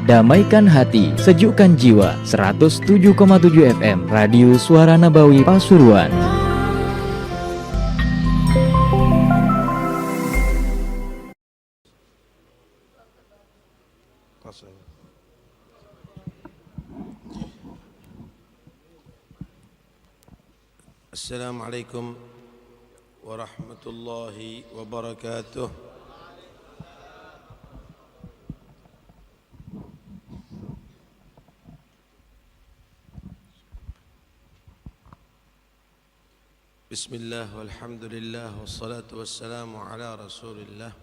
Damaikan hati, sejukkan jiwa. 107,7 FM Radio Suara Nabawi Pasuruan. Assalamualaikum warahmatullahi wabarakatuh. Bismillah walhamdulillah wassalatu wassalamu ala rasulillah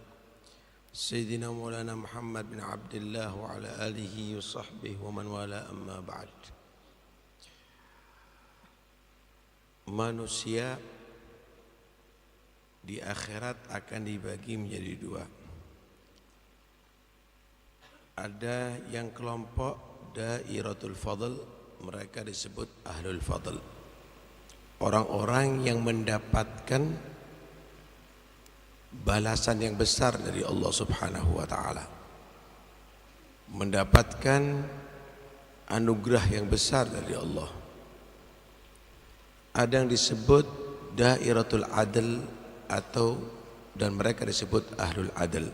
Sayyidina Maulana Muhammad bin Abdullah wa ala alihi wa sahbihi wa man wala amma ba'd. Manusia di akhirat akan dibagi menjadi dua. Ada yang kelompok Dairatul Fadl, mereka disebut Ahlul Fadl. Orang-orang yang mendapatkan balasan yang besar dari Allah Subhanahu wa taala. Mendapatkan anugerah yang besar dari Allah. Ada yang disebut Dairatul Adl dan mereka disebut Ahlul Adl.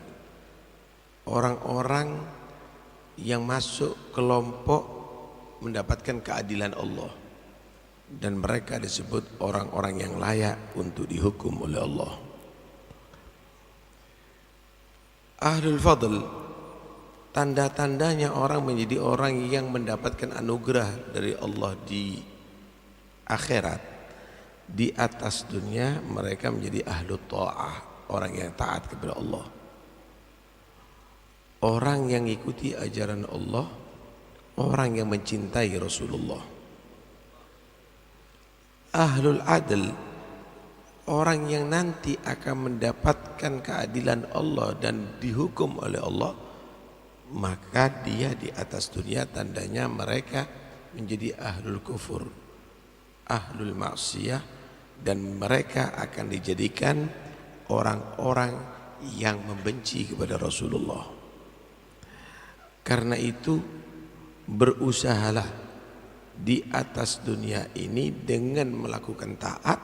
Orang-orang yang masuk kelompok mendapatkan keadilan Allah. Dan mereka disebut orang-orang yang layak untuk dihukum oleh Allah. Ahlul Fadl, tanda-tandanya orang menjadi orang yang mendapatkan anugerah dari Allah di akhirat. Di atas dunia mereka menjadi ahlul ta'ah, orang yang taat kepada Allah. Orang yang ikuti ajaran Allah, orang yang mencintai Rasulullah. Ahlul Adl, orang yang nanti akan mendapatkan keadilan Allah dan dihukum oleh Allah, maka dia di atas dunia tandanya mereka menjadi ahlul kufur, ahlul maksiyah, dan mereka akan dijadikan orang-orang yang membenci kepada Rasulullah. Karena itu berusahalah di atas dunia ini dengan melakukan taat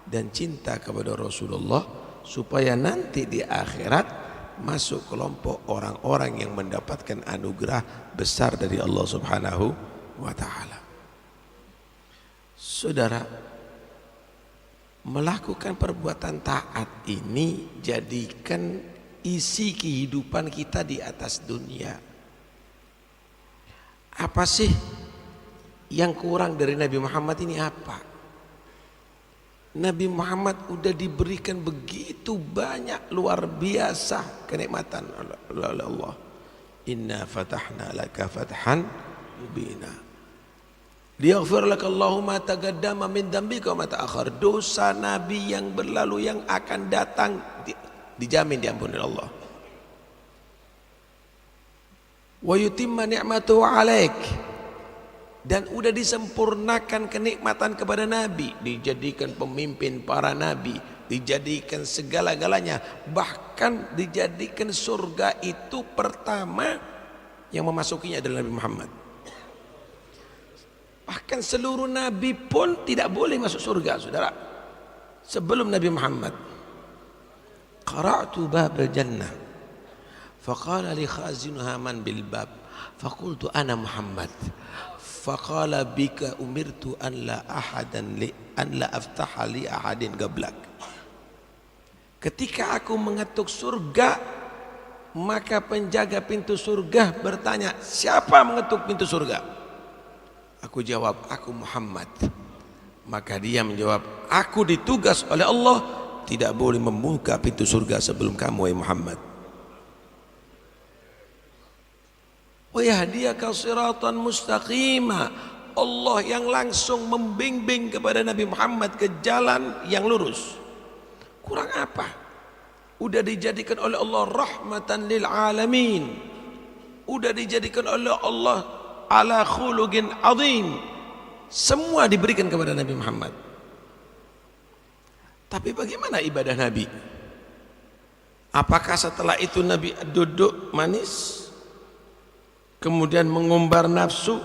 dan cinta kepada Rasulullah, supaya nanti di akhirat masuk kelompok orang-orang yang mendapatkan anugerah besar dari Allah Subhanahu wa taala. Saudara, melakukan perbuatan taat ini jadikan isi kehidupan kita di atas dunia. Apa sih yang kurang dari Nabi Muhammad ini apa? Nabi Muhammad udah diberikan begitu banyak luar biasa kenikmatan oleh Allah. Inna fatahna laka fathan mubina. Liyaghfir laka Allahu ma taqaddama min dzambika wa ma ta'akhkhar. Dosa Nabi yang berlalu yang akan datang dijamin diampuni oleh Allah. Wa yutimma ni'matahu 'alaik. Dan udah disempurnakan kenikmatan kepada Nabi, dijadikan pemimpin para Nabi, dijadikan segala-galanya, bahkan dijadikan surga itu pertama yang memasukinya adalah Nabi Muhammad. Bahkan seluruh Nabi pun tidak boleh masuk surga, saudara, sebelum Nabi Muhammad. Qara'tu babal jannah faqala li khazinuha man bil bab faqultu ana Muhammad. Faqala bika umirtu an la aftaha li ahadin gablak. Ketika aku mengetuk surga, maka penjaga pintu surga bertanya, siapa mengetuk pintu surga? Aku jawab, aku Muhammad. Maka dia menjawab, aku ditugas oleh Allah tidak boleh membuka pintu surga sebelum kamu, wahai Muhammad. Wa yahdiyaka siratan mustaqima. Allah yang langsung membimbing kepada Nabi Muhammad ke jalan yang lurus. Kurang apa? Udah dijadikan oleh Allah rahmatan lil alamin. Udah dijadikan oleh Allah ala khuluqin azim. Semua diberikan kepada Nabi Muhammad. Tapi bagaimana ibadah Nabi? Apakah setelah itu Nabi duduk manis kemudian mengumbar nafsu?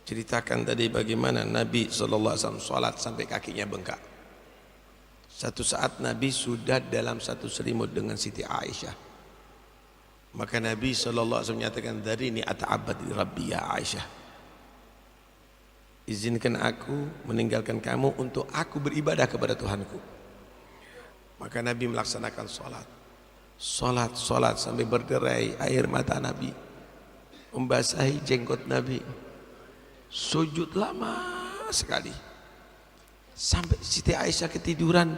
Ceritakan tadi bagaimana Nabi SAW sholat sampai kakinya bengkak. Satu saat Nabi sudah dalam satu selimut dengan Siti Aisyah. Maka Nabi SAW menyatakan, dari ini ata'abbad li Rabbi ya Aisyah, izinkan aku meninggalkan kamu untuk aku beribadah kepada Tuhanku. Maka Nabi melaksanakan sholat sampai berderai air mata Nabi membasahi jenggot Nabi. Sujud lama sekali sampai Siti Aisyah ketiduran,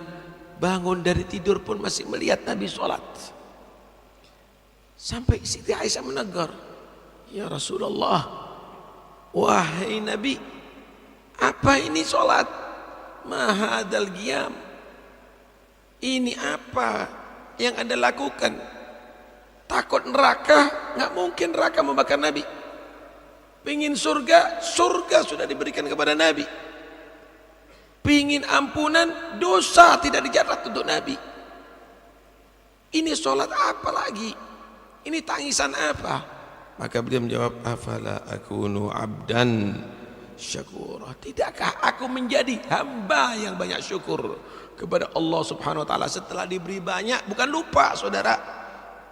bangun dari tidur pun masih melihat Nabi sholat. Sampai Siti Aisyah menegur, ya Rasulullah, wahai Nabi, apa ini sholat? Mahadal qiyam, ini apa yang Anda lakukan? Takut neraka? Nggak mungkin neraka membakar Nabi. Pingin surga? Surga sudah diberikan kepada Nabi. Pingin ampunan? Dosa tidak dicatat untuk Nabi. Ini sholat apa lagi? Ini tangisan apa? Maka beliau menjawab, afala akunu abdan syakura, tidakkah aku menjadi hamba yang banyak syukur kepada Allah Subhanahu wa taala setelah diberi banyak, bukan lupa saudara,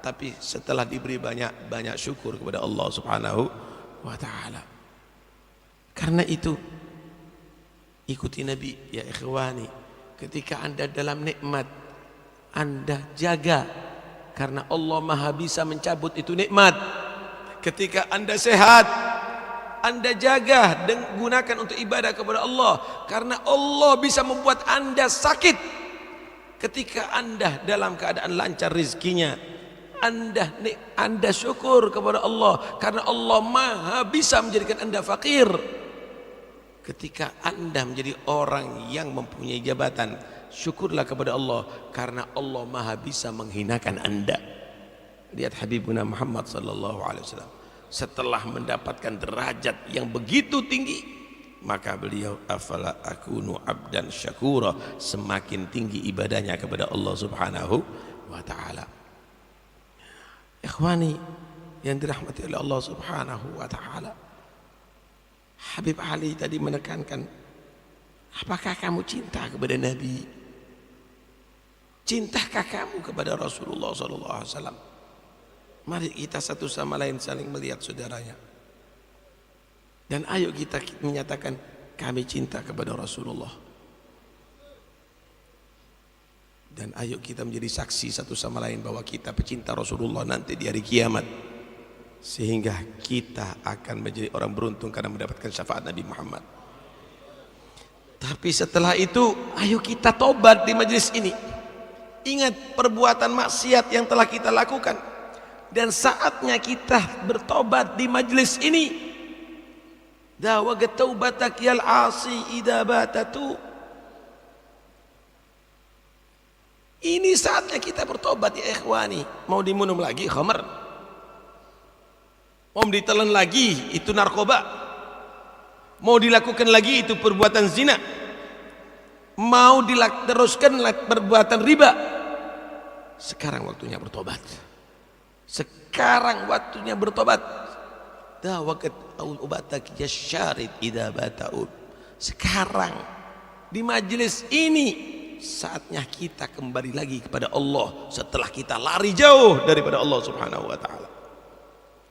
tapi setelah diberi banyak syukur kepada Allah Subhanahu wa taala. Karena itu ikuti Nabi ya ikhwani. Ketika Anda dalam nikmat, Anda jaga, karena Allah Maha bisa mencabut itu nikmat. Ketika Anda sehat, Anda jaga dan gunakan untuk ibadah kepada Allah, karena Allah bisa membuat Anda sakit. Ketika Anda dalam keadaan lancar rezekinya, Anda syukur kepada Allah, karena Allah Maha bisa menjadikan Anda fakir. Ketika Anda menjadi orang yang mempunyai jabatan, syukurlah kepada Allah, karena Allah Maha bisa menghinakan Anda. Lihat Habibuna Muhammad sallallahu alaihi wasallam, setelah mendapatkan derajat yang begitu tinggi, maka beliau afala akunu abdan syakura, semakin tinggi ibadahnya kepada Allah Subhanahu wa taala. Ikhwani yang dirahmati oleh Allah Subhanahu wa taala, Habib Ali tadi menekankan, apakah kamu cinta kepada Nabi? Cintakah kamu kepada Rasulullah sallallahu alaihi wasallam? Mari kita satu sama lain saling melihat saudaranya, dan ayo kita menyatakan kami cinta kepada Rasulullah. Dan ayo kita menjadi saksi satu sama lain bahwa kita pecinta Rasulullah nanti di hari kiamat, sehingga kita akan menjadi orang beruntung karena mendapatkan syafaat Nabi Muhammad. Tapi setelah itu ayo kita tobat di majelis ini. Ingat perbuatan maksiat yang telah kita lakukan, dan saatnya kita bertobat di majelis ini. Dawagat taubatak yal asi idza batatu. Ini saatnya kita bertobat ya ikhwani. Mau diminum lagi khamar? Mau ditelan lagi itu narkoba? Mau dilakukan lagi itu perbuatan zina? Mau diteruskan perbuatan riba? Sekarang waktunya bertobat. Sekarang waktunya bertobat. Dawakat ubatak yasyarid idza bataud. Sekarang di majelis ini saatnya kita kembali lagi kepada Allah setelah kita lari jauh daripada Allah Subhanahu wa taala.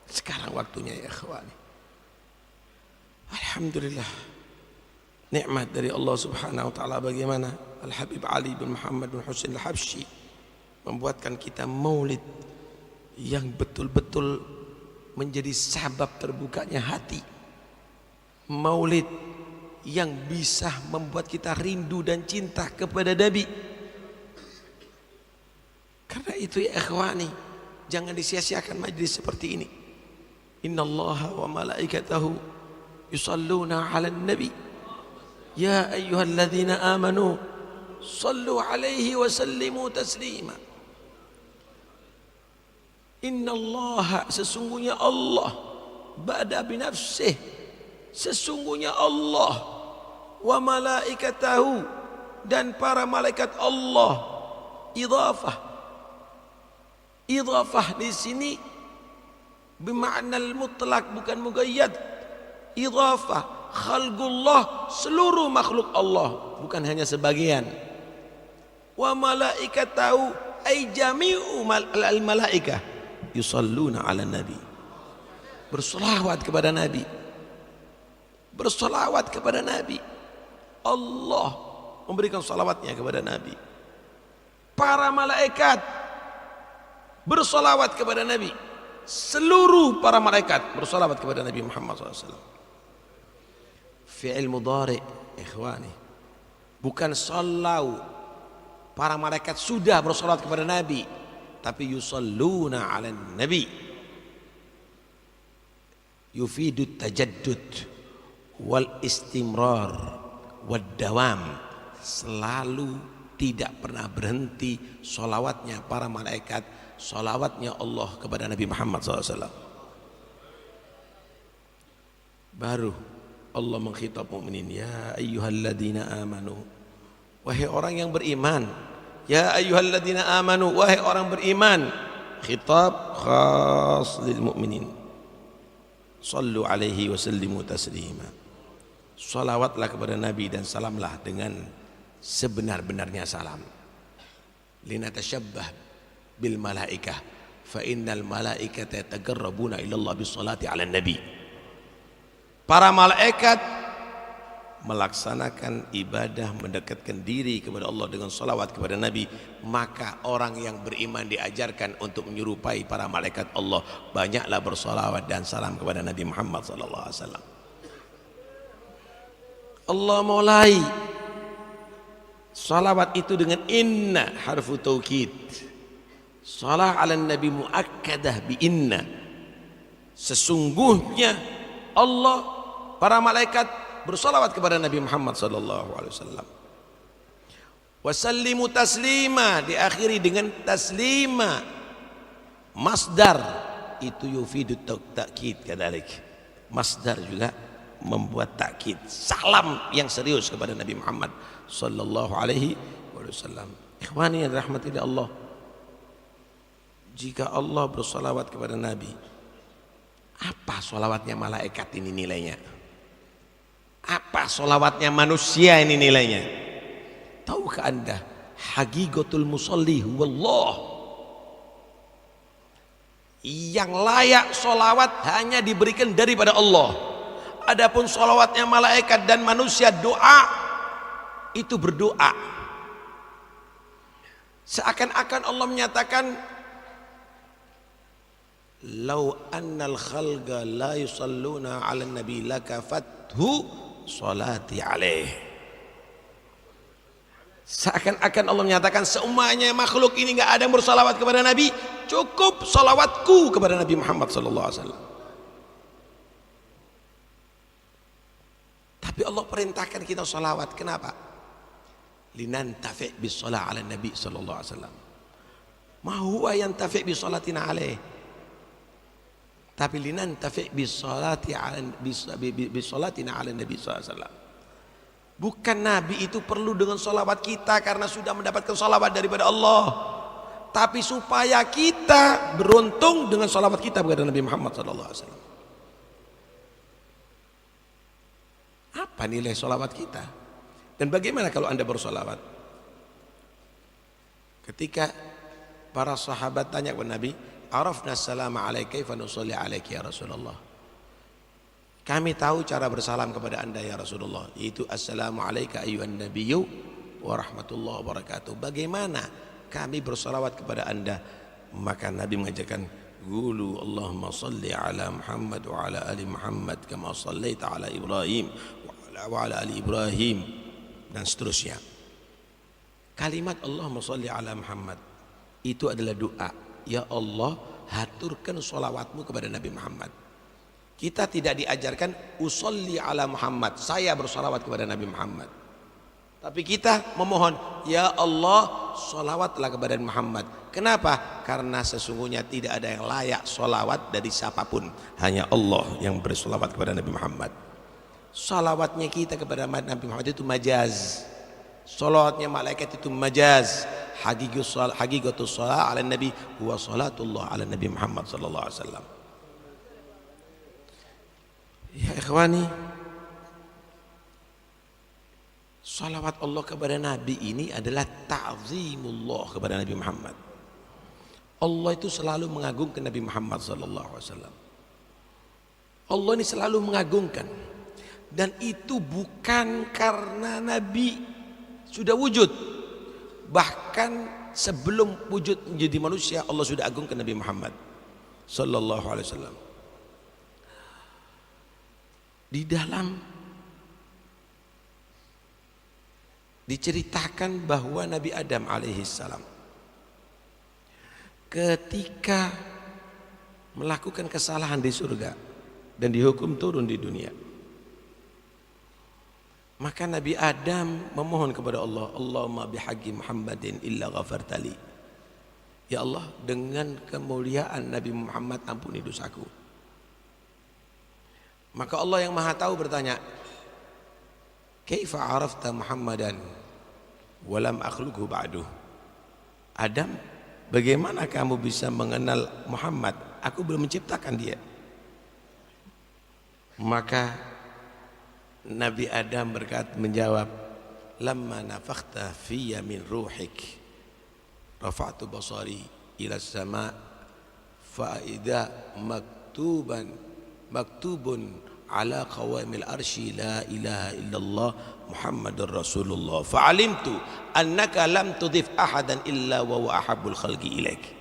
Sekarang waktunya ya ikhwani. Alhamdulillah, nikmat dari Allah Subhanahu wa taala bagaimana Al-Habib Ali bin Muhammad bin Husain Al-Habsyi membuatkan kita maulid yang betul-betul menjadi sebab terbukanya hati. Maulid yang bisa membuat kita rindu dan cinta kepada Nabi. Karena itu ya ikhwani, jangan disia-siakan majlis seperti ini. Innallaha wa malaikatahu yusalluna 'alan nabi ya ayyuhalladzina amanu sallu 'alaihi wa sallimu taslima. Innallaha, sesungguhnya Allah, ba'da binafsih, sesungguhnya Allah, wa malaikatahu, dan para malaikat Allah, idhafah Idhafah di sini bermakna mutlak, bukan muqayyad. Idhafah khalqullah, seluruh makhluk Allah, bukan hanya sebagian. Wa malaikatahu ay jami'u al malaikah yusalluna ala nabi, bersolawat kepada nabi, bersolawat kepada nabi. Allah memberikan salawatnya kepada nabi. Para malaikat bersolawat kepada nabi, seluruh para malaikat bersolawat kepada Nabi Muhammad SAW. Fi'il mudhari, ikhwani, bukan sallau, para malaikat sudah bersolawat kepada nabi, tapi yusalluna ala nabi, yufidu tajaddud wal istimrar wad dawam, selalu tidak pernah berhenti solawatnya para malaikat, solawatnya Allah kepada Nabi Muhammad SAW. Baru Allah mengkhitab mukminin, ya ayyuhalladzina amanu, wahai orang yang beriman. Ya ayyuhalladzina amanu, wahai orang beriman. Khitab khas lil mukminin. Sallu alaihi wa sallimu taslima. Salawatlah kepada Nabi dan salamlah dengan sebenar-benarnya salam. Linatasyabbah bil malaikah fa innal malaikata yataqarrabuna ila Allah bis salati ala nabi. Para malaikat melaksanakan ibadah, mendekatkan diri kepada Allah dengan salawat kepada Nabi. Maka orang yang beriman diajarkan untuk menyerupai para malaikat Allah, banyaklah bersalawat dan salam kepada Nabi Muhammad sallallahu alaihi wasallam. Allah mulai salawat itu dengan inna, harfu taukid. Salah ala nabi muakkadah bi inna. Sesungguhnya Allah, para malaikat bersalawat kepada Nabi Muhammad sallallahu alaihi wasallam. Wasallimu taslima, diakhiri dengan taslima. Masdar itu yufidu takkid kadalik. Masdar juga membuat takkid, salam yang serius kepada Nabi Muhammad sallallahu alaihi wasallam. Ikhwani yang dirahmati Allah, jika Allah bersalawat kepada Nabi, apa salawatnya malaikat ini nilainya? Apa salawatnya manusia ini nilainya? Tahukah anda haqiqatul musalli huwallah? Yang layak salawat hanya diberikan daripada Allah. Adapun salawatnya malaikat dan manusia, doa itu berdoa. Seakan-akan Allah menyatakan, lau annal khalqa la yusalluna ala nabi lakafathu salati alaih. Seakan-akan Allah menyatakan semuanya makhluk ini nggak ada yang bersalawat kepada Nabi, cukup salawatku kepada Nabi Muhammad sallallahu alaihi wasallam. Tapi Allah perintahkan kita salawat. Kenapa? Linantafi' bis shalah ala Nabi sallallahu alaihi wasallam. Ma huwa yantafi' bi salatina alaih. Tapi linantafi' bis salati ala bis salatina ala Nabi sallallahu alaihi wasallam. Bukan Nabi itu perlu dengan salawat kita karena sudah mendapatkan salawat daripada Allah, tapi supaya kita beruntung dengan salawat kita kepada Nabi Muhammad sallallahu alaihi wasallam. Apa nilai salawat kita? Dan bagaimana kalau anda bersalawat? Ketika para sahabat tanya kepada Nabi, arafna salama alaika kaifa nusalli alaika ya Rasulullah. Kami tahu cara bersalam kepada anda ya Rasulullah, yaitu assalamu alayka ayyuhan nabiyyu wa rahmatullahi wa barakatuh. Bagaimana kami bersalawat kepada anda? Maka Nabi mengajarkan, qulu Allahumma salli ala Muhammad wa ala ali Muhammad kama sallaita ala Ibrahim wa ala ali Ibrahim, dan seterusnya. Kalimat Allahumma salli ala Muhammad itu adalah doa. Ya Allah, haturkan sholawatmu kepada Nabi Muhammad. Kita tidak diajarkan usolli ala Muhammad, saya bersolawat kepada Nabi Muhammad. Tapi kita memohon, ya Allah, sholawatlah kepada Muhammad. Kenapa? Karena sesungguhnya tidak ada yang layak sholawat dari siapapun, hanya Allah yang bersolawat kepada Nabi Muhammad. Sholawatnya kita kepada Nabi Muhammad itu majaz, sholawatnya malaikat itu majaz. haqiqatus shalah ala nabi huwa salatullah ala nabi Muhammad sallallahu alaihi wasallam. Ya ikhwani, salawat Allah kepada Nabi ini adalah ta'zimullah kepada Nabi Muhammad. Allah itu selalu mengagungkan Nabi Muhammad sallallahu alaihi wasallam. Allah ini selalu mengagungkan, dan itu bukan karena Nabi sudah wujud, bahkan sebelum wujud menjadi manusia Allah sudah agungkan Nabi Muhammad sallallahu alaihi wasallam. Di dalam diceritakan bahwa Nabi Adam alaihissalam ketika melakukan kesalahan di surga dan dihukum turun di dunia, maka Nabi Adam memohon kepada Allah, Allahumma bihaqqi Muhammadin illa ghafartali. Ya Allah, dengan kemuliaan Nabi Muhammad ampuni dosaku. Maka Allah yang Maha Tahu bertanya, kaifa arafta Muhammadan walam akhluqhu ba'du? Adam, bagaimana kamu bisa mengenal Muhammad? Aku belum menciptakan dia. Maka Nabi Adam menjawab, lamma nafakhta fiyya min ruhik rafa'tu basari ila sama fa idza maktubun ala qawamil arsy la ilaha illallah Muhammadur Rasulullah fa'alimtu annaka lam tudhif ahadan illa wa huwa ahabbul khalqi ilaik.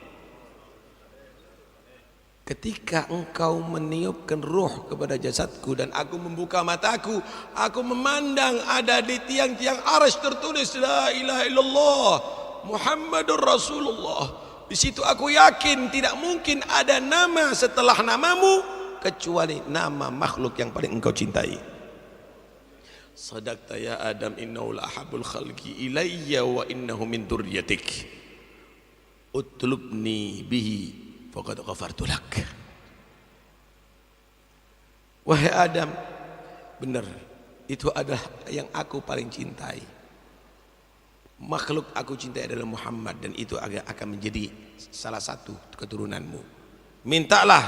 Ketika engkau meniupkan ruh kepada jasadku dan aku membuka mataku, aku memandang ada di tiang-tiang arsy tertulis la ilaha illallah Muhammadur Rasulullah. Di situ aku yakin tidak mungkin ada nama setelah namamu kecuali nama makhluk yang paling engkau cintai. Sadaqta ya Adam, innahu la ahabbul khalqi ilayya wa innahu min dzurriyyatik. Utlubni bihi faqad ghafartu lak. Wahai Adam, benar, itu adalah yang aku paling cintai. Makhluk aku cintai adalah Muhammad, dan itu akan menjadi salah satu keturunanmu. Mintalah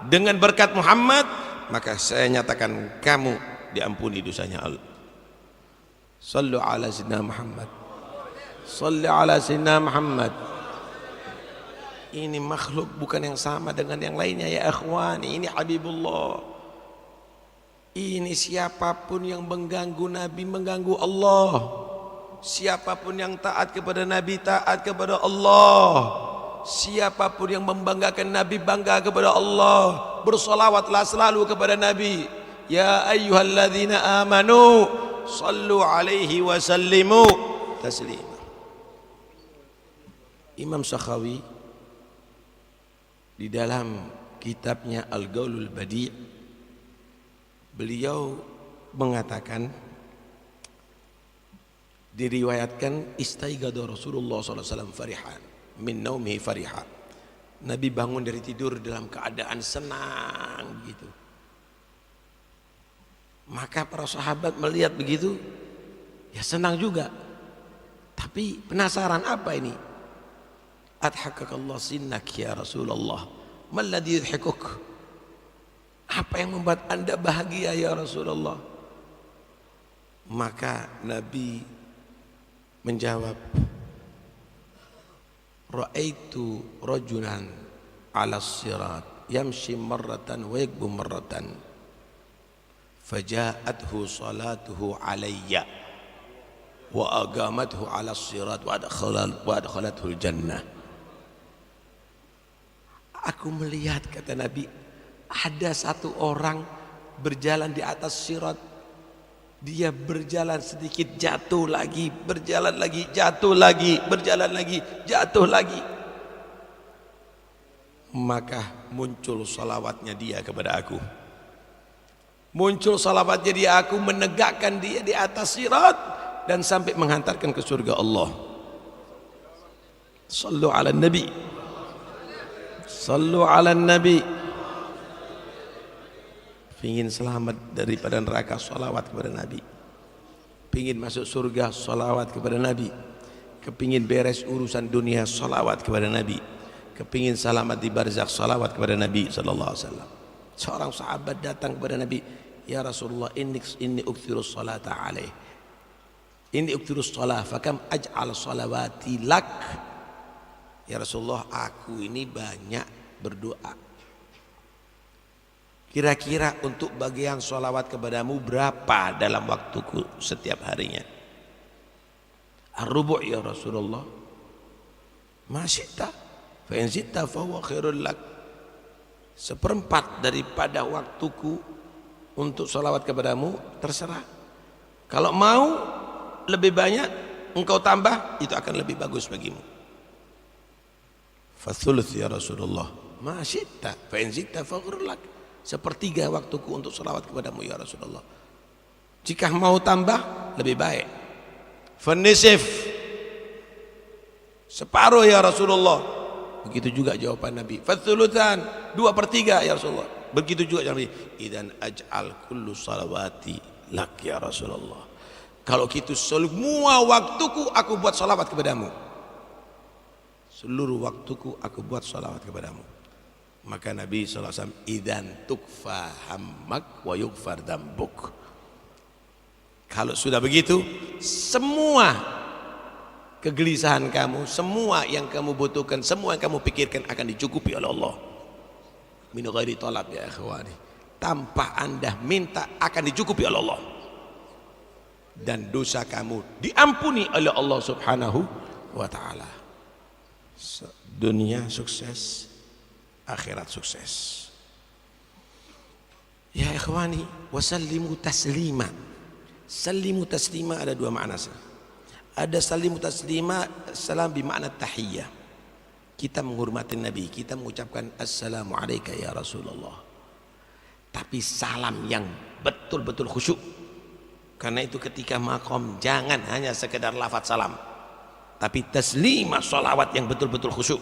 dengan berkat Muhammad, maka saya nyatakan kamu diampuni dosanya Allah. Sallu ala sayyidina Muhammad. Salli ala sayyidina Muhammad. Ini makhluk bukan yang sama dengan yang lainnya ya ikhwani. Ini Habibullah. Ini siapapun yang mengganggu Nabi mengganggu Allah. Siapapun yang taat kepada Nabi taat kepada Allah. Siapapun yang membanggakan Nabi bangga kepada Allah. Bersolawatlah selalu kepada Nabi. Ya ayyuhalladzina amanu sallu alaihi wa sallimu taslima. Imam Sakhawi di dalam kitabnya Al-Gaulul Badi' beliau mengatakan, diriwayatkan istaigada Rasulullah SAW farihan min naumihi fariha. Nabi bangun dari tidur dalam keadaan senang gitu. Maka para sahabat melihat begitu, ya senang juga. Tapi penasaran, apa ini? Adhakakallah sinnak ya Rasulullah. Malladhi yudhikuk? Apa yang membuat anda bahagia ya Rasulullah? Maka Nabi menjawab, ra'aitu rajulan 'ala as-sirat yamshi marratan wa yakbu marratan faja'athu salatuhu 'alayya wa aqamathu 'ala as-sirat wa adkhalathu al-jannah. Aku melihat, kata Nabi, ada satu orang berjalan di atas sirat. Dia berjalan sedikit jatuh lagi, berjalan lagi, jatuh lagi, berjalan lagi, jatuh lagi. Maka muncul salawatnya dia kepada aku. Muncul salawatnya dia, aku menegakkan dia di atas sirat dan sampai menghantarkan ke surga Allah. Sallu ala Nabi. Sallu ala Nabi. Pingin selamat daripada neraka, salawat kepada Nabi. Pingin masuk surga, salawat kepada Nabi. Kepingin beres urusan dunia, salawat kepada Nabi. Kepingin selamat di barzakh, salawat kepada Nabi sallallahu alaihi wasallam. Seorang sahabat datang kepada Nabi, "Ya Rasulullah, inni ukthirus salata alaih. Inni ukthirus salah, fakam aj'al salawati lak." Ya Rasulullah, aku ini banyak berdoa. Kira-kira untuk bagian salawat kepadamu berapa dalam waktuku setiap harinya? Ar-rubu' ya Rasulullah. Ma syi'ta fa in syi'ta fa huwa khairul lak. Seperempat daripada waktuku untuk salawat kepadamu, terserah. Kalau mau lebih banyak engkau tambah, itu akan lebih bagus bagimu. Fa thuluth ya Rasulullah. Ma syi'ta fa in syi'ta fa khairul lak. Sepertiga waktuku untuk salawat kepadamu ya Rasulullah. Jika mau tambah lebih baik. Fanisif, separuh ya Rasulullah. Begitu juga jawaban Nabi. Fathulutan, 2/3 ya Rasulullah. Begitu juga jawaban Nabi. Idan aj'al kullu salawati lak ya Rasulullah. Kalau gitu semua waktuku aku buat salawat kepadamu. Seluruh waktuku aku buat salawat kepadamu. Maka Nabi SAW, idan tukfa hammak wa yughfar dambuk. Kalau sudah begitu, semua kegelisahan kamu, semua yang kamu butuhkan, semua yang kamu pikirkan akan dicukupi oleh Allah. Min ghairi talab ya ikhwani. Tanpa Anda minta akan dicukupi oleh Allah. Dan dosa kamu diampuni oleh Allah Subhanahu wa taala. Dunia sukses, akhirat sukses. Ya ikhwani, wasallimu taslima. Salimu taslima ada dua makna. Ada salimu taslima, salam bermakna tahiyyah. Kita menghormati Nabi, kita mengucapkan assalamu alayka ya Rasulullah. Tapi salam yang betul-betul khusyuk. Karena itu ketika maqam jangan hanya sekedar lafaz salam, tapi taslimah, salawat yang betul-betul khusyuk,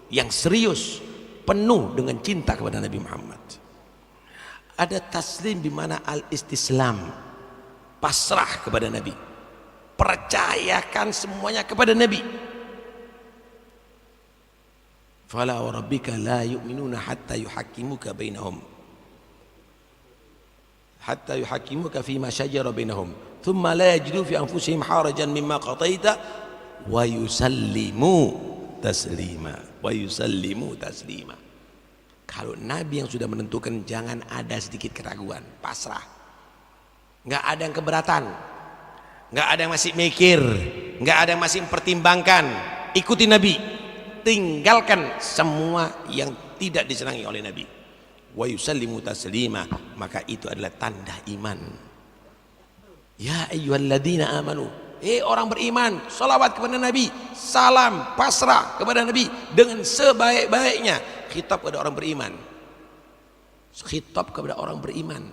yang serius, penuh dengan cinta kepada Nabi Muhammad. Ada taslim di mana al-istislam, pasrah kepada Nabi, percayakan semuanya kepada Nabi. Fala wa rabbika la yu'minuna hatta yuhakkimuka bainahum fima shajara bainahum thumma la yajidu fi anfusihim harajan mimma qadaita wa yusallimu taslima. Kalau Nabi yang sudah menentukan, jangan ada sedikit keraguan, pasrah. Nggak ada yang keberatan, nggak ada yang masih mikir, nggak ada yang masih mempertimbangkan. Ikuti Nabi, tinggalkan semua yang tidak disenangi oleh Nabi. Wa yusallimu taslima, maka itu adalah tanda iman. Ya ayyuhalladzina amanu, orang beriman, salawat kepada Nabi, salam, pasrah kepada Nabi dengan sebaik-baiknya. Khitab kepada orang beriman, khitab kepada orang beriman.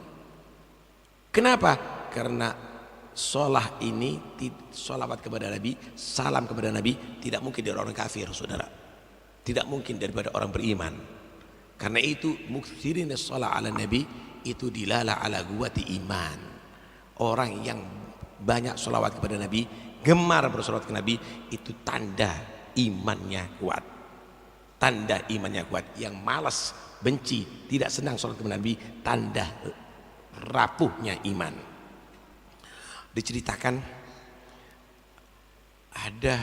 Kenapa? Karena sholah ini, sholawat kepada Nabi, salam kepada Nabi, tidak mungkin dari orang kafir, saudara. Tidak mungkin daripada orang beriman. Karena itu muksirin sholah ala Nabi itu dilala ala guwati iman. Orang yang banyak sholawat kepada Nabi, gemar bersolawat ke Nabi, itu tanda imannya kuat. Tanda imannya kuat. Yang malas, benci, tidak senang sholat kepada Nabi, tanda rapuhnya iman. Diceritakan ada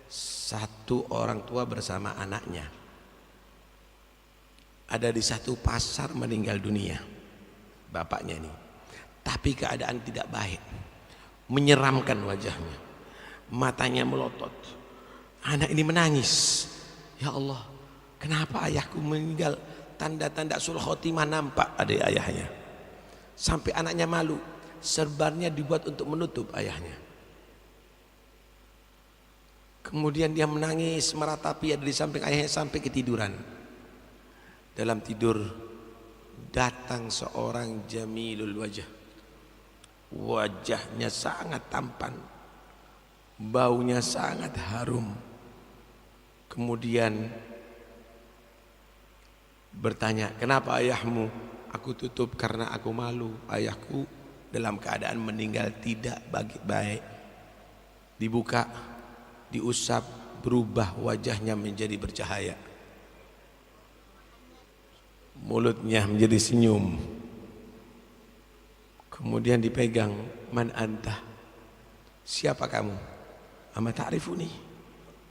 satu orang tua bersama anaknya, ada di satu pasar, meninggal dunia bapaknya ini, tapi keadaan tidak baik, menyeramkan wajahnya, matanya melotot. Anak ini menangis, ya Allah, kenapa ayahku meninggal? Tanda-tanda sul khotimah nampak ada ayahnya. Sampai anaknya malu, serbannya dibuat untuk menutup ayahnya. Kemudian dia menangis meratapi ada di samping ayahnya sampai ketiduran. Dalam tidur datang seorang jamilul wajah, wajahnya sangat tampan, baunya sangat harum. Kemudian bertanya, kenapa ayahmu? Aku tutup karena aku malu. Ayahku dalam keadaan meninggal tidak baik. Dibuka, diusap, berubah wajahnya menjadi bercahaya, mulutnya menjadi senyum, kemudian dipegang, man anta, siapa kamu? Ama ta'rifuni,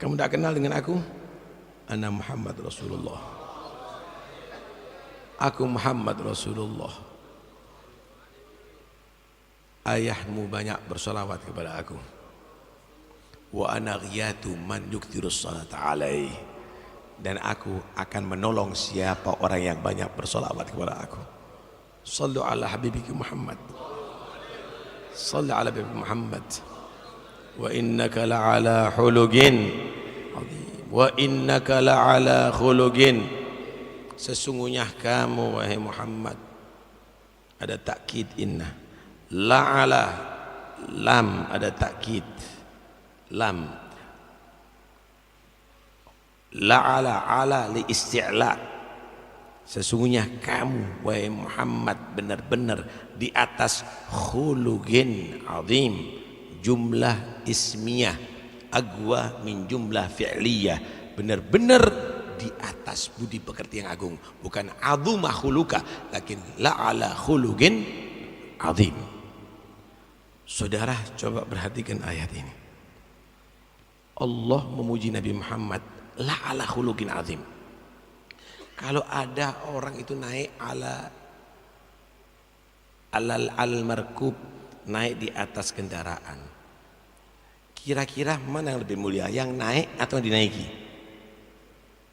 kamu tak kenal dengan aku? Ana Muhammad Rasulullah, aku Muhammad Rasulullah. Ayahmu banyak bersolawat kepada aku. Wa ana ghiyatu man yukthirus salata alaih, dan aku akan menolong siapa orang yang banyak bersolawat kepada aku. Sallu ala habibiki Muhammad, sallu ala habibiki Muhammad. Wa innaka la'ala khuluqin azim, wa innaka la'ala khuluqin, sesungguhnya kamu wahai Muhammad, ada takkid inna, la'ala, lam ada takkid, lam, la'ala, ala li isti'la, sesungguhnya kamu wahai Muhammad benar-benar di atas khuluqin azim, jumlah ismiyah agwa min jumlah fi'liyah, benar-benar di atas budi pekerti yang agung, bukan azuma khuluka, lakin la'ala khuluqin azim. Saudara coba perhatikan ayat ini. Allah memuji Nabi Muhammad la'ala khuluqin azim. Kalau ada orang itu naik al markub, naik di atas kendaraan, kira-kira mana yang lebih mulia, yang naik atau dinaiki?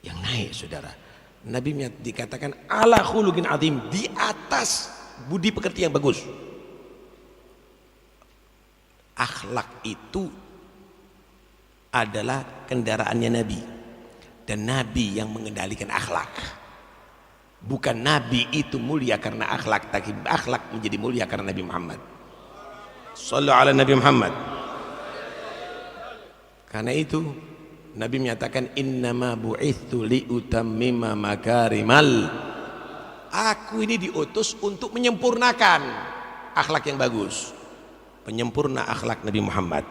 Yang naik, saudara. Nabi dikatakan ala khuluqin azim, di atas budi pekerti yang bagus. Akhlak itu adalah kendaraannya Nabi, dan Nabi yang mengendalikan akhlak. Bukan Nabi itu mulia karena akhlak, tapi akhlak menjadi mulia karena Nabi Muhammad. Sallu ala Nabi Muhammad. Karena itu Nabi menyatakan innama bu'ithu liutammima makarimal, aku ini diutus untuk menyempurnakan akhlak yang bagus. Penyempurna akhlak Nabi Muhammad.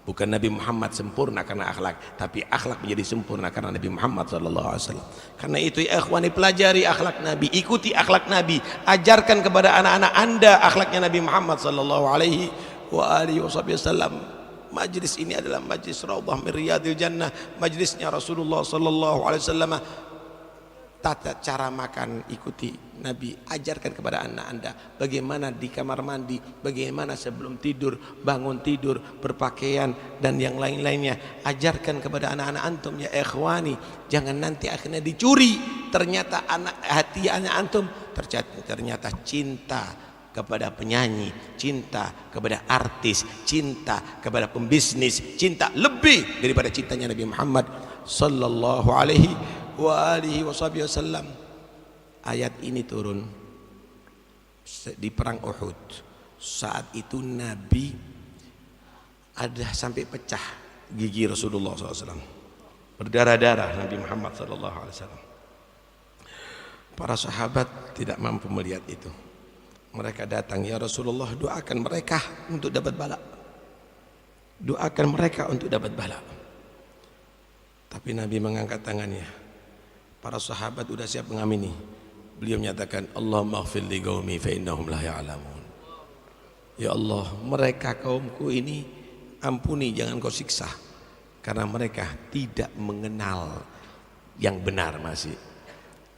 Bukan Nabi Muhammad sempurna karena akhlak, tapi akhlak menjadi sempurna karena Nabi Muhammad SAW. Karena itu ya ikhwani, pelajari akhlak Nabi, ikuti akhlak Nabi, ajarkan kepada anak-anak Anda akhlaknya Nabi Muhammad SAW. Majlis ini adalah majlis Raudhah min Riyadil Jannah, majlisnya Rasulullah SAW. Tata cara makan ikuti Nabi, ajarkan kepada anak Anda bagaimana di kamar mandi, bagaimana sebelum tidur, bangun tidur, berpakaian dan yang lain-lainnya. Ajarkan kepada anak-anak antum ya ikhwani, jangan nanti akhirnya dicuri, ternyata hati anak antum ternyata cinta kepada penyanyi, cinta kepada artis, cinta kepada pembisnis, cinta lebih daripada cintanya Nabi Muhammad sallallahu alaihi wa alihi wasallam. Ayat ini turun di perang Uhud. Saat itu Nabi ada sampai pecah gigi Rasulullah SAW, berdarah-darah Nabi Muhammad SAW. Para sahabat tidak mampu melihat itu. Mereka datang, ya Rasulullah, doakan mereka untuk dapat bala, doakan mereka untuk dapat bala. Tapi Nabi mengangkat tangannya. Para sahabat sudah siap mengamini. Beliau menyatakan, Allahumma ighfir li qaumi fa innahum la ya'lamun. Ya Allah, mereka kaumku ini ampuni, jangan kau siksa, karena mereka tidak mengenal yang benar masih.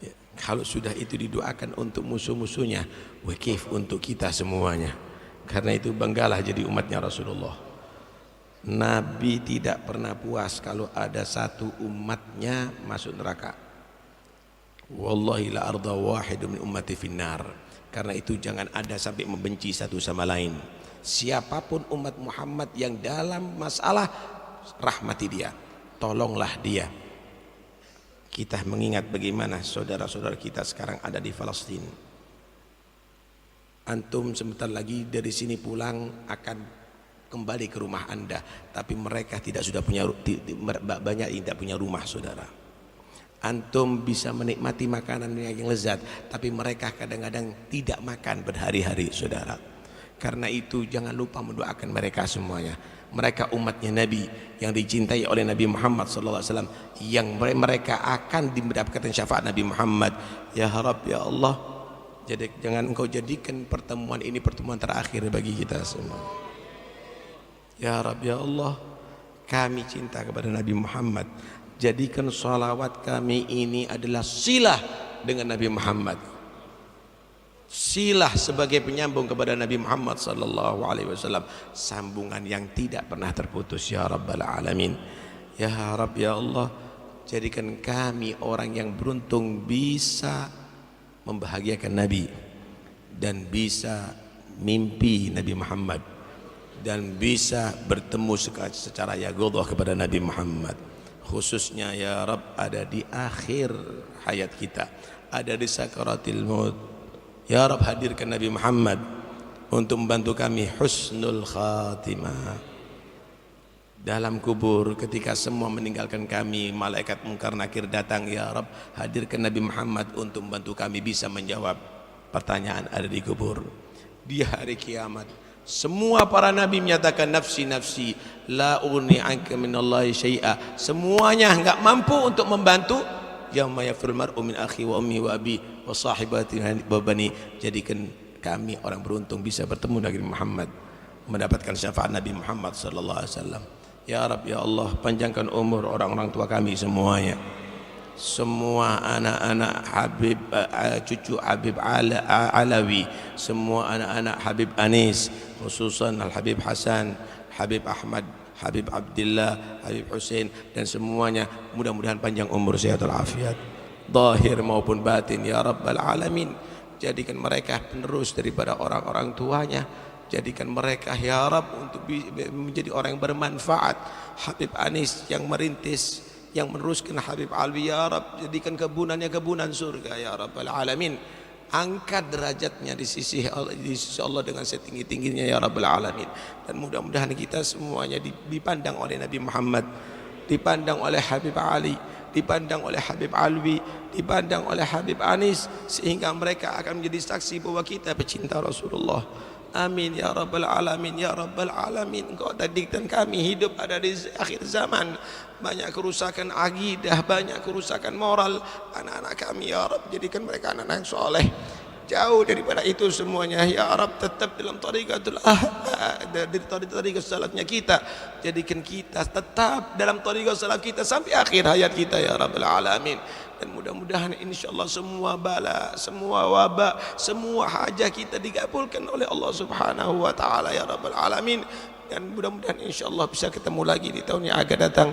Ya, kalau sudah itu didoakan untuk musuh-musuhnya, wakif untuk kita semuanya. Karena itu banggalah jadi umatnya Rasulullah. Nabi tidak pernah puas kalau ada satu umatnya masuk neraka. Wallahi la arda wahidu min ummati finnar. Karena itu jangan ada sampai membenci satu sama lain. Siapapun umat Muhammad yang dalam masalah, rahmati dia, tolonglah dia. Kita mengingat bagaimana saudara-saudara kita sekarang ada di Palestina. Antum sebentar lagi dari sini pulang akan kembali ke rumah Anda, tapi mereka sudah punya, banyak yang tidak punya rumah, saudara. Antum bisa menikmati makanan yang lezat, tapi mereka kadang-kadang tidak makan berhari-hari, saudara. Karena itu jangan lupa mendoakan mereka semuanya. Mereka umatnya Nabi yang dicintai oleh Nabi Muhammad SAW, yang mereka akan mendapatkan syafaat Nabi Muhammad. Ya Rabb ya Allah, jangan engkau jadikan pertemuan ini pertemuan terakhir bagi kita semua. Ya Rabb ya Allah, kami cinta kepada Nabi Muhammad, jadikan salawat kami ini adalah silah dengan Nabi Muhammad, silah sebagai penyambung kepada Nabi Muhammad sallallahu alaihi wasallam, sambungan yang tidak pernah terputus. Ya Rabbal Alamin. Ya Rabb ya Allah, jadikan kami orang yang beruntung bisa membahagiakan Nabi dan bisa mimpi Nabi Muhammad dan bisa bertemu secara yaghudhah kepada Nabi Muhammad. Khususnya ya Rabb ada di akhir hayat kita, ada di sakaratil maut. Ya Rabb, hadirkan Nabi Muhammad untuk membantu kami husnul khatimah dalam kubur. Ketika semua meninggalkan kami, malaikat mungkar nakir datang. Ya Rabb, hadirkan Nabi Muhammad untuk membantu kami bisa menjawab pertanyaan ada di kubur. Di hari kiamat semua para nabi menyatakan nafsi nafsi la ughni anka minallahi syai'a. Semuanya enggak mampu untuk membantu. Yauma yafirul mar'u min akhi wa ummi wa abi wa sahibati wa bani. Jadikan kami orang beruntung bisa bertemu Nabi Muhammad, mendapatkan syafaat Nabi Muhammad sallallahu alaihi wasallam. Ya Rabb ya Allah, panjangkan umur orang-orang tua kami semuanya, semua anak-anak Habib, cucu Habib Alawi, semua anak-anak Habib Anis, khususan Al-Habib Hasan, Habib Ahmad, Habib Abdullah, Habib Hussein, dan semuanya mudah-mudahan panjang umur, sehat walafiat zahir maupun batin. Ya Rabbal Alamin, jadikan mereka penerus daripada orang-orang tuanya, jadikan mereka ya Rabb untuk menjadi orang yang bermanfaat. Habib Anis yang merintis, yang meneruskan Habib Alwi, ya Rabb jadikan kebunannya kebunan surga. Ya Rabbal Alamin, angkat derajatnya di sisi Allah dengan setinggi-tingginya ya Rabbal Alamin. Dan mudah-mudahan kita semuanya dipandang oleh Nabi Muhammad, dipandang oleh Habib Ali, dipandang oleh Habib Alwi, dipandang oleh Habib Anis, sehingga mereka akan menjadi saksi bahwa kita pecinta Rasulullah. Amin ya Rabbal Alamin. Ya Rabbal Alamin, Engkau tadikkan kami hidup ada di akhir zaman, banyak kerusakan akidah, banyak kerusakan moral anak-anak kami. Ya Rabb, jadikan mereka anak-anak yang soleh, jauh daripada itu semuanya. Ya Rabb, tetap dalam tariqatul tariqat salafnya kita, jadikan kita tetap dalam tariqat salaf kita sampai akhir hayat kita ya Rabbal Alamin. Dan mudah-mudahan insyaallah semua bala, semua wabak, semua hajat kita dikabulkan oleh Allah Subhanahu wa taala ya Rabbal Alamin. Dan mudah-mudahan insyaallah bisa ketemu lagi di tahun yang akan datang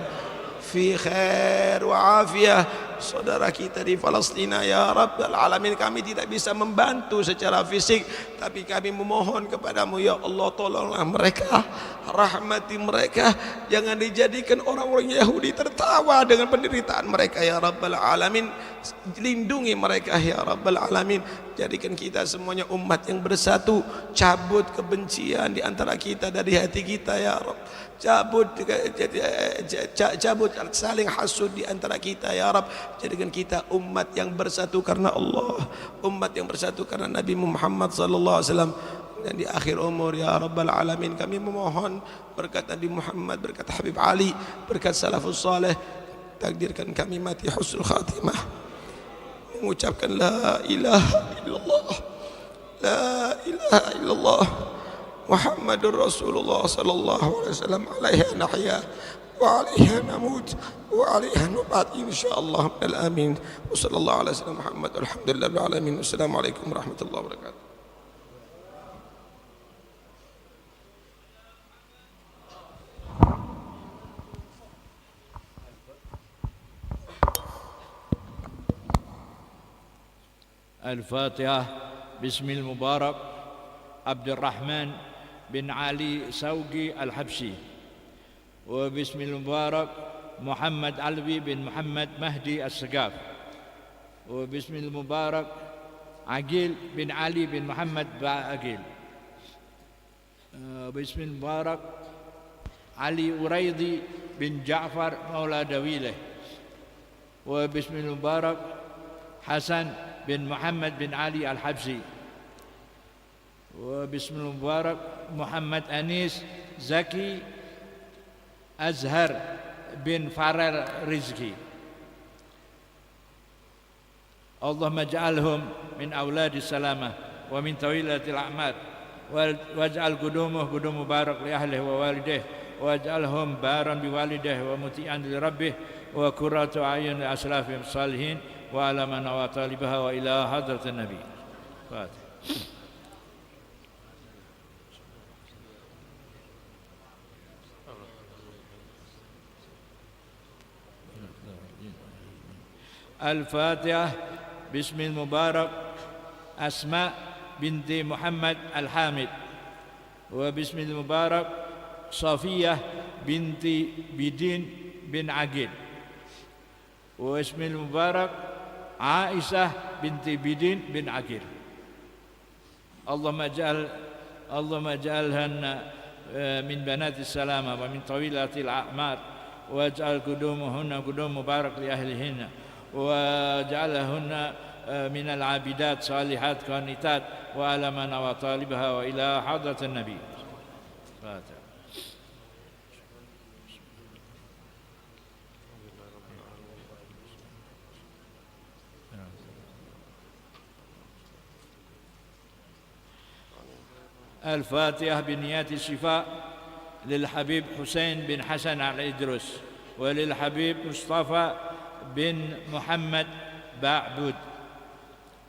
fi khair wa afiyah. Saudara kita di Palestina ya Rabbal Alamin, kami tidak bisa membantu secara fisik, tapi kami memohon kepadamu ya Allah, tolonglah mereka, rahmati mereka, jangan dijadikan orang-orang Yahudi tertawa dengan penderitaan mereka ya Rabbal Alamin. Lindungi mereka ya Rabbal Alamin. Jadikan kita semuanya umat yang bersatu, cabut kebencian di antara kita dari hati kita ya Rabb, cabut saling hasud di antara kita ya Rabb. Jadikan kita umat yang bersatu karena Allah, umat yang bersatu karena Nabi Muhammad sallallahu alaihi wasallam. Dan di akhir umur ya Rabbal Alamin, kami memohon berkat Nabi Muhammad, berkat Habib Ali, berkat salafus saleh, takdirkan kami mati husnul khatimah mengucapkan la ilaha illallah, la ilaha illallah Muhammadur Rasulullah sallallahu alaihi wasallam. Alaiha nahya wa alaiha namut wa alaiha nubat insyaallah. Amin. Wa sallallahu alaihi wasallam Muhammad. Alhamdulillahil alamin. Wassalamualaikum warahmatullahi wabarakatuh. الفاتحة. بسم المبارك عبد الرحمن بن علي سوقي الحبشي، وبسم المبارك محمد علوي بن محمد مهدي السقاف، وبسم المبارك عقيل بن علي بن محمد عقيل، وبسم المبارك علي وريضي بن جعفر مولى دويله، وبسم المبارك حسن بن محمد بن علي الحبشي، وبسم المبارك محمد أنيس زكي أزهر بن فارر رزقي. اللهم اجعلهم من أولاد السلامة ومن طويلة الأعمار، واجعل قدوم مبارك لأهله ووالده، واجعلهم بارا بوالده ومطيعا لربه وقرة أعين لأسلافهم الصالحين وعلى من وطالبها وإلى حضرة النبي. فاتح. الفاتحة. بسم المبارك أسماء بنت محمد الحامد، وبسم المبارك صفية بنت بدين بن عقيل، واسم المبارك عائشة بنت بدين بن عقيل. اللهم اجعلهن من بنات السلامة ومن طويلة الأعمار، واجعل قدومهن قدوم مبارك لأهلهن، واجعلهن من العابدات صالحات قانتات وعلى من وطالبها وإلى حضرة النبي. فاتح. الفاتحة بنيات الشفاء للحبيب حسين بن حسن الإدرس، وللحبيب مصطفى بن محمد بعبد،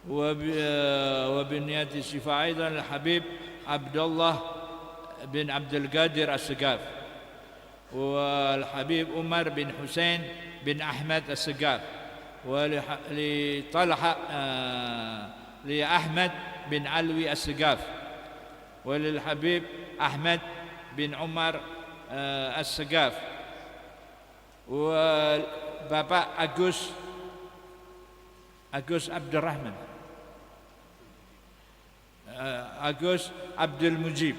وبنيات الشفاء أيضا للحبيب عبد الله بن عبد القادر السقاف، والحبيب عمر بن حسين بن أحمد السقاف، ولطلحة لأحمد بن علوي السقاف، وللحبيب أحمد بن عمر السقاف، وبابا أجوس عبد الرحمن أجوس عبد المجيب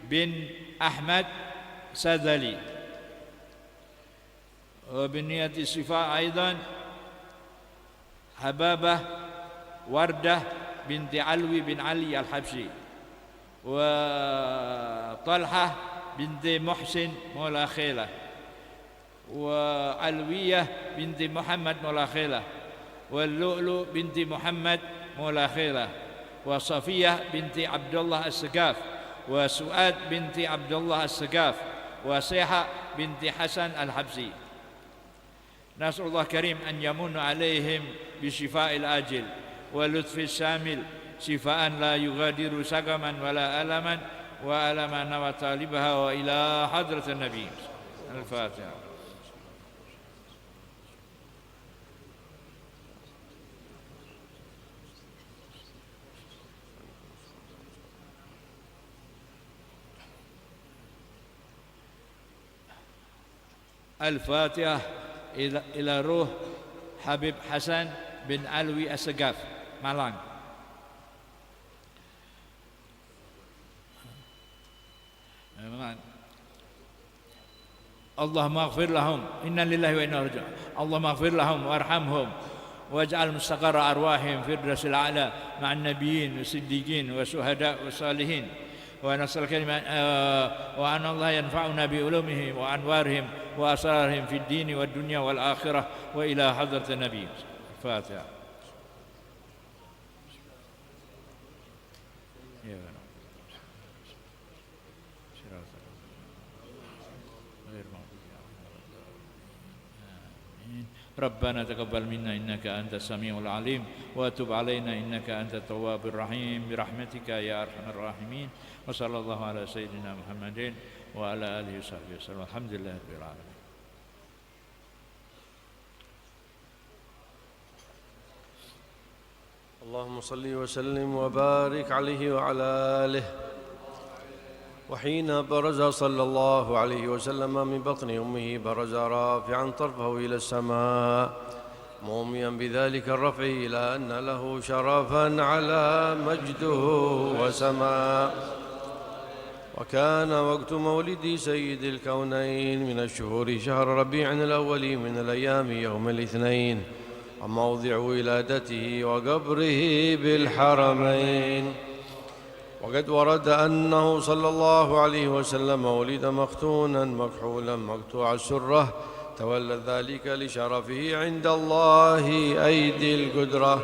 بن أحمد سادلي. وبنية الشفاء أيضا حبابة وردة بنت علوي بن علي الحبشي، وطلحة بنت محسن مولى خيلة، وعلوية بنت محمد مولى خيلة، واللؤلؤ بنت محمد مولى خيلة، وصفية بنت عبد الله السقاف، وسؤاد بنت عبد الله السقاف، وسيحة بنت حسن الحبسي. نسأل الله كريم أن يمن عليهم بشفاء الآجل ولطف الشامل، شفاء لا يغادر سقما ولا ألما، وعلى ما نوى طالبها وإلى حضرة النبي. الفاتحة. الفاتحة إلى روح حبيب حسن بن علوي السقاف Malang. اللهم اغفر لهم، إنا لله وإنا إليه راجعون. اللهم اغفر لهم وارحمهم، واجعل مستقر أرواحهم في الفردوس الأعلى مع النبيين والصديقين والشهداء والصالحين. ونسأل كلمة وأن الله ينفعنا بعلومهم وأنوارهم وأسرارهم في الدين والدنيا والآخرة وإلى حضرة النبي. الفاتحة. ربنا تقبل منا إنك أنت السميع العليم، وتب علينا إنك أنت التواب الرحيم، برحمتك يا أرحم الراحمين. وصلى الله على سيدنا محمد وعلى آله وصحبه وسلم. الحمد لله رب العالمين. اللهم صل وسلم وبارك عليه وعلى آله. وحين برز صلى الله عليه وسلم من بطن أمه برز رافعا طرفه إلى السماء، موميا بذلك الرفع إلى أن له شرفا على مجده وسماء. وكان وقت مولد سيد الكونين من الشهور شهر ربيع الأول من الأيام يوم الاثنين، وموضع ولادته وقبره بالحرمين. وقد ورد أنه صلى الله عليه وسلم ولد مختونا مكحولا مقطوع السرة، تولى ذلك لشرفه عند الله أيدي القدرة.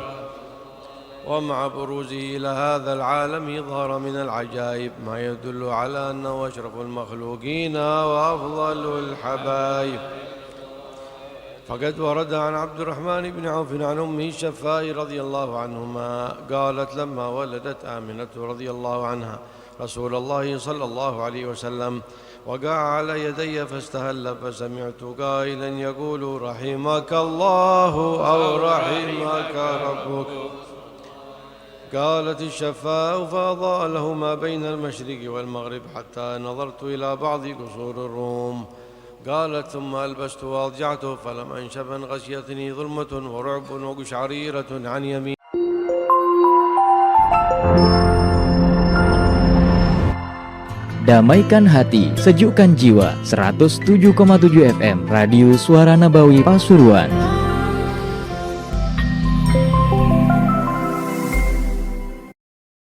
ومع بروزه إلى هذا العالم ظهر من العجائب ما يدل على أنه أشرف المخلوقين وأفضل الحبايب. فقد ورد عن عبد الرحمن بن عوف عن أمه الشفاء رضي الله عنهما قالت لما ولدت آمنة رضي الله عنها رسول الله صلى الله عليه وسلم وقع على يدي فاستهل، فسمعت قائلا يقول رحمك الله أو رحمك ربك. قالت الشفاء فأضاء له ما بين المشرق والمغرب حتى نظرت إلى بعض قصور الروم. قالت ثم ألبست وأضجعته فلم أنشب أن غشيتني ظلمة ورعب وقشعريرة عن يمين. Damaikan hati, sejukkan jiwa. 107,7 FM Radio Suara Nabawi Pasuruan.